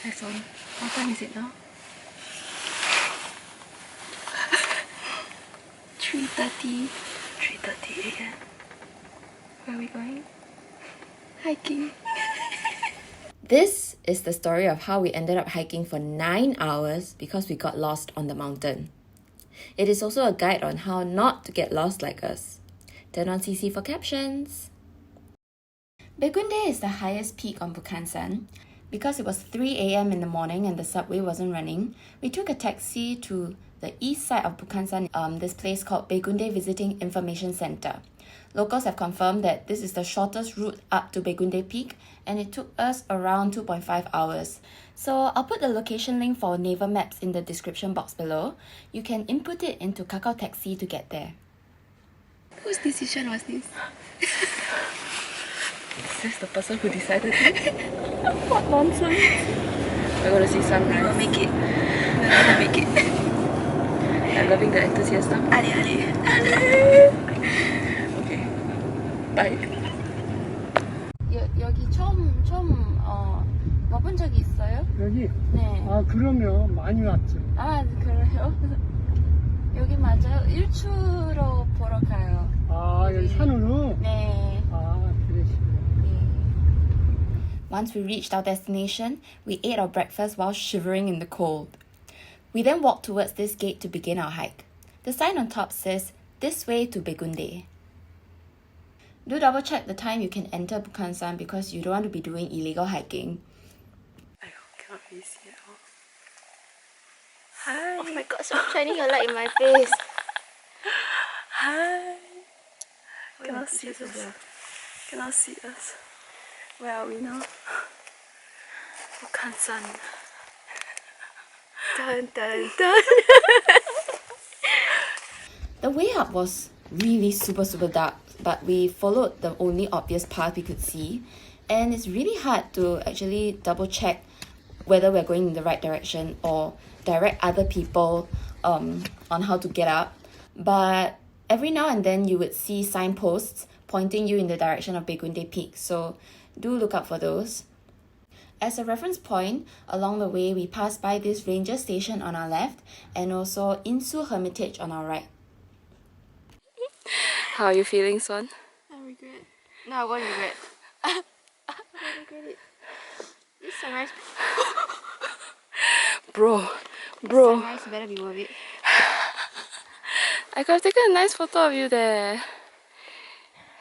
Hi Son, what time is it now? 3:30 a.m. Where are we going? Hiking. This is the story of how we ended up hiking for 9 hours because we got lost on the mountain. It is also a guide on how not to get lost like us. Turn on CC for captions. Baegundae is the highest peak on Bukhansan. Because it was 3 a.m. in the morning and the subway wasn't running, we took a taxi to the east side of Bukhansan, this place called Baegundae Visiting Information Center. Locals have confirmed that this is the shortest route up to Baegundae Peak, and it took us around 2.5 hours. So I'll put the location link for Naver Maps in the description box below. You can input it into Kakao Taxi to get there. Whose decision was this? Is this the person who decided it? What nonsense! We're gonna see sunrise. We will make it. We're gonna make it. I'm loving the enthusiasm. Ali. Okay. Bye. 여기 처음 와본 적이 있어요? 여기? 네. 아, 그러면 많이 왔죠. 아, 그래요? 여기 맞아요? 일출로 보러 가요. 아, 여기 산으로? 네. 아, 그러시구나. Once we reached our destination, we ate our breakfast while shivering in the cold. We then walked towards this gate to begin our hike. The sign on top says, "This way to Baegundae." Do double check the time you can enter Bukhansan because you don't want to be doing illegal hiking. I cannot really see at all. Hi. Oh my god, stop shining your light in my face. Hi. Cannot see us. Cannot see us. Where are we now? Bukhansan. Dun dun dun. The way up was really super dark, but we followed the only obvious path we could see, and it's really hard to actually double check whether we're going in the right direction or direct other people on how to get up. But every now and then you would see signposts pointing you in the direction of Baegundae Peak, so do look out for those. As a reference point, along the way we passed by this ranger station on our left and also Insu Hermitage on our right. How are you feeling, Son? I regret. No, I won't regret. I regret it. This sunrise... Bro. Sunrise better be worth it. I could have taken a nice photo of you there.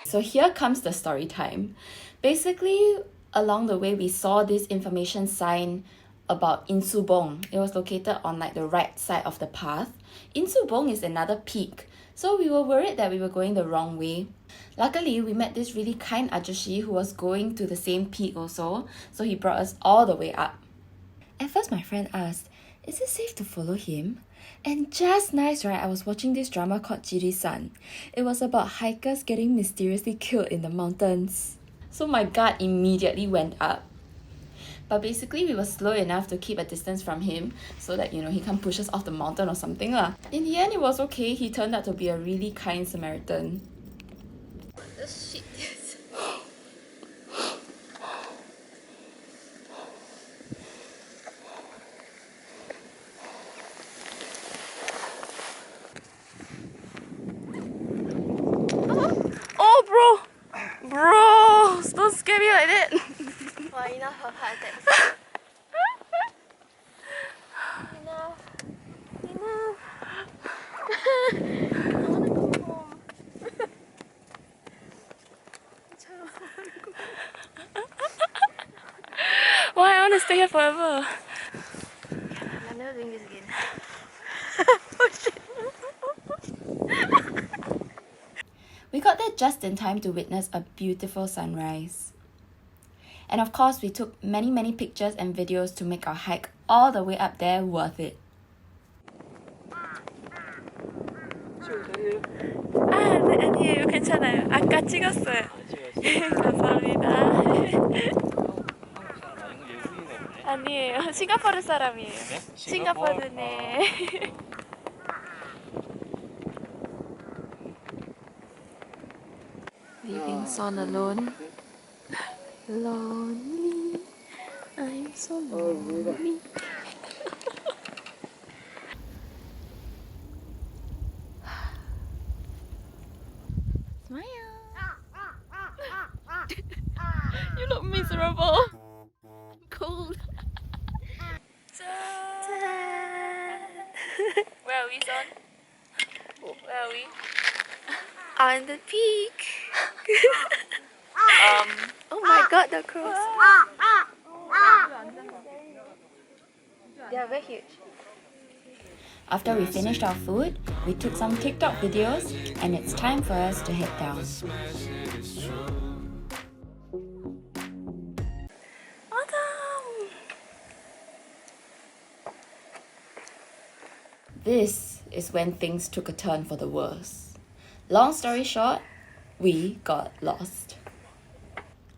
So here comes the story time. Basically, along the way we saw this information sign about Insubong. It was located on the right side of the path. Insubong is another peak, so we were worried that we were going the wrong way. Luckily, we met this really kind ajushi who was going to the same peak also, so he brought us all the way up. At first my friend asked, "Is it safe to follow him?" And just nice, right, I was watching this drama called Jiri-san. It was about hikers getting mysteriously killed in the mountains. So my guard immediately went up. But basically we were slow enough to keep a distance from him so that, he can't push us off the mountain or something lah. In the end, it was okay. He turned out to be a really kind Samaritan. Shit. Oh, bro! Bro! Don't scare me like that! Well, enough of heart attacks. Enough. I wanna go home. Why? I want to stay here forever. I'm never doing this again. Oh shit! We got there just in time to witness a beautiful sunrise. And of course, we took many pictures and videos to make our hike all the way up there worth it. 아니에요. 괜찮아요. 아까 찍었어요. 감사합니다. 아니에요. 싱가포르 사람이에요. 네? 싱가포르, 네. Leaving Son alone. Lonely. I'm so 뭐가? lonely. Smile. You look miserable. Cold. Where are we, son? Where are we? On the peak. Oh my god, the crows. They are very huge. After we finished our food, we took some TikTok videos and it's time for us to head down. Autumn! This is when things took a turn for the worse. Long story short, we got lost.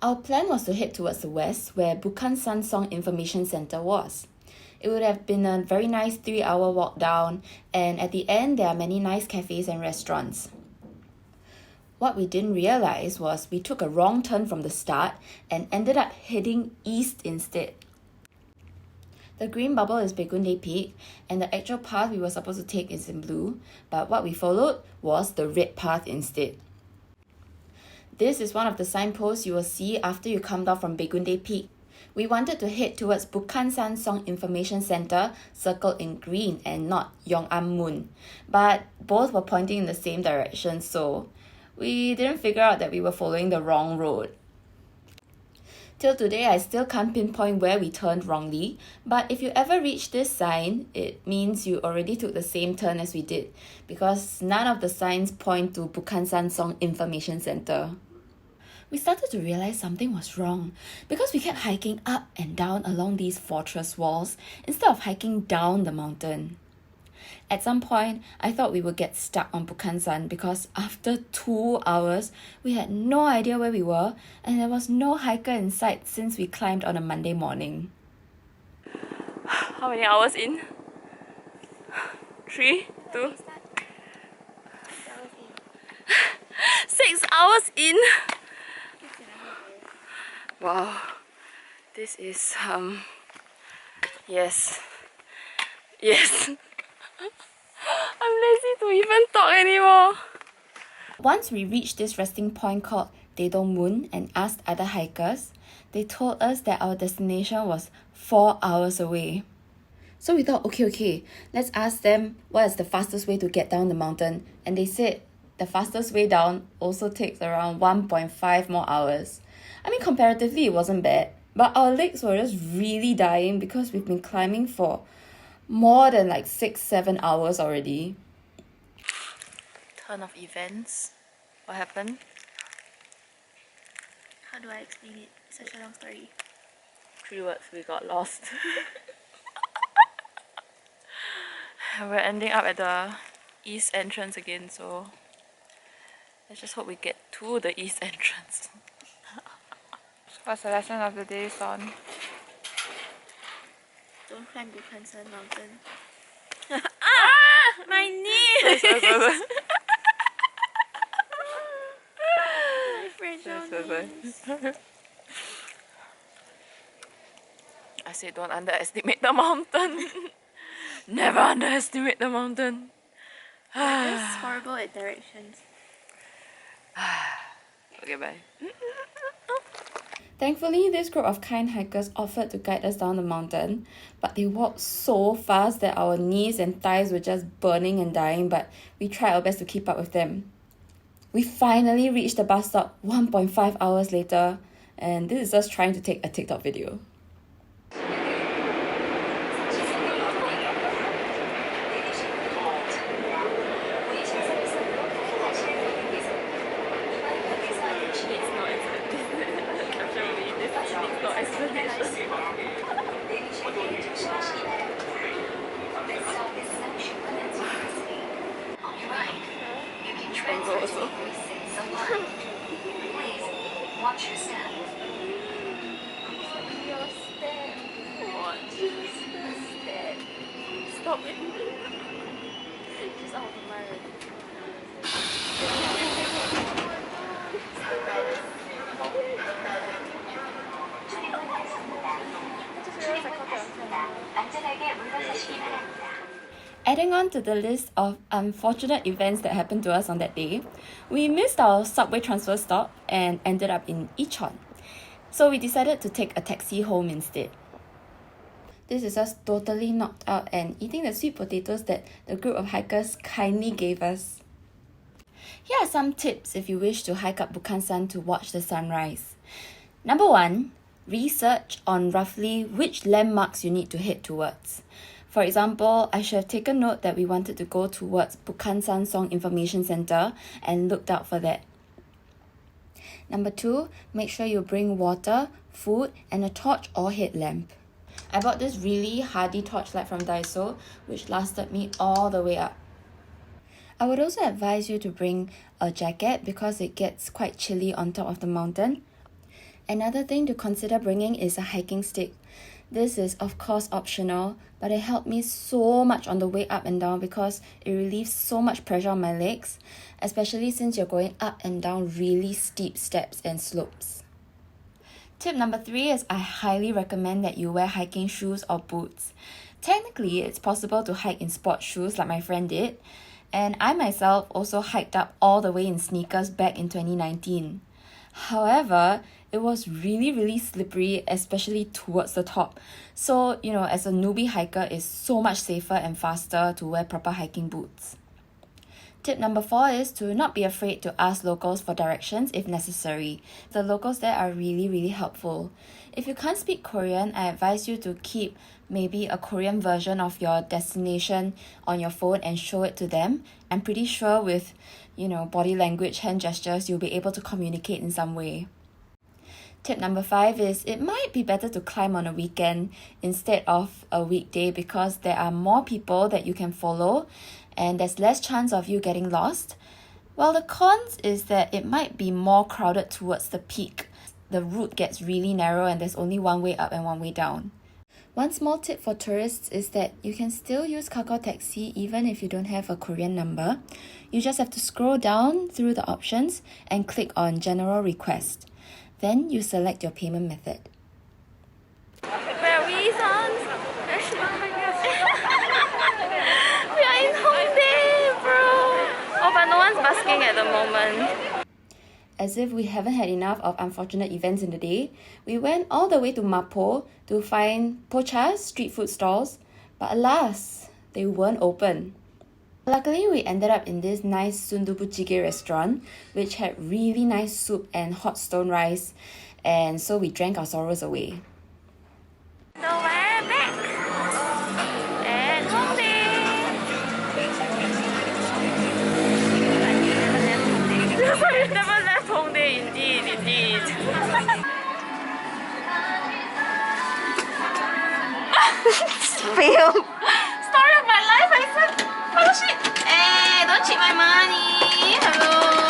Our plan was to head towards the west where Bukhansan Song Information Center was. It would have been a very nice 3-hour walk down, and at the end there are many nice cafes and restaurants. What we didn't realize was we took a wrong turn from the start and ended up heading east instead. The green bubble is Baegundae Peak, and the actual path we were supposed to take is in blue, but what we followed was the red path instead. This is one of the signposts you will see after you come down from Baegundae Peak. We wanted to head towards Bukhansan Song Information Center, circled in green and not Yongam-mun, but both were pointing in the same direction, so we didn't figure out that we were following the wrong road. Till today, I still can't pinpoint where we turned wrongly, but if you ever reach this sign, it means you already took the same turn as we did, because none of the signs point to Bukhansan Song Information Center. We started to realize something was wrong, because we kept hiking up and down along these fortress walls instead of hiking down the mountain. At some point, I thought we would get stuck on Bukhansan because after 2 hours, we had no idea where we were and there was no hiker in sight since we climbed on a Monday morning. How many hours in? 3, 2, 6 hours in. Wow, this is yes. I'm lazy to even talk anymore. Once we reached this resting point called Daedong-mun and asked other hikers, they told us that our destination was 4 hours away. So we thought, okay, let's ask them what is the fastest way to get down the mountain, and they said the fastest way down also takes around 1.5 more hours. I mean, comparatively it wasn't bad, but our legs were just really dying because we've been climbing for more than like 6-7 hours already. Turn of events. What happened? How do I explain it? It's such a long story. 3 words, we got lost. We're ending up at the east entrance again, so let's just hope we get to the east entrance. What's the lesson of the day, son? Don't climb Bukhansan mountain. My knee! Sorry. I said don't underestimate the mountain. Never underestimate the mountain. We're just horrible at directions. Okay, bye. Thankfully, this group of kind hikers offered to guide us down the mountain, but they walked so fast that our knees and thighs were just burning and dying, but we tried our best to keep up with them. We finally reached the bus stop 1.5 hours later, and this is us trying to take a TikTok video. Watch your step. Stop it. She's out of her mind. Adding on to the list of unfortunate events that happened to us on that day, we missed our subway transfer stop and ended up in Icheon. So we decided to take a taxi home instead. This is us totally knocked out and eating the sweet potatoes that the group of hikers kindly gave us. Here are some tips if you wish to hike up Bukhansan to watch the sunrise. Number 1, research on roughly which landmarks you need to head towards. For example, I should have taken note that we wanted to go towards Bukhansan Song Information Center and looked out for that. Number 2, make sure you bring water, food, and a torch or headlamp. I bought this really hardy torchlight from Daiso, which lasted me all the way up. I would also advise you to bring a jacket because it gets quite chilly on top of the mountain. Another thing to consider bringing is a hiking stick. This is of course optional, but it helped me so much on the way up and down because it relieves so much pressure on my legs, especially since you're going up and down really steep steps and slopes. Tip number 3 is I highly recommend that you wear hiking shoes or boots. Technically, it's possible to hike in sports shoes like my friend did, and I myself also hiked up all the way in sneakers back in 2019. However, it was really slippery, especially towards the top. So, as a newbie hiker, it's so much safer and faster to wear proper hiking boots. Tip number 4 is to not be afraid to ask locals for directions if necessary. The locals there are really helpful. If you can't speak Korean, I advise you to keep maybe a Korean version of your destination on your phone and show it to them. I'm pretty sure with, body language, hand gestures, you'll be able to communicate in some way. Tip number 5 is it might be better to climb on a weekend instead of a weekday because there are more people that you can follow and there's less chance of you getting lost. While the cons is that it might be more crowded towards the peak. The route gets really narrow and there's only one way up and one way down. One small tip for tourists is that you can still use Kakao Taxi even if you don't have a Korean number. You just have to scroll down through the options and click on General Request. Then you select your payment method. Where are we, son? We are in Gongdeok, bro. Oh, but no one's busking at the moment. As if we haven't had enough of unfortunate events in the day, we went all the way to Mapo to find pochas, street food stalls, but alas, they weren't open. Luckily, we ended up in this nice sundubu jjigae restaurant, which had really nice soup and hot stone rice, and so we drank our sorrows away. So we're back at Gongdeok. Sorry, you never left Gongdeok, indeed. Film. Story of my life, I said. Oh shit. Hey, don't cheat my money. Hello.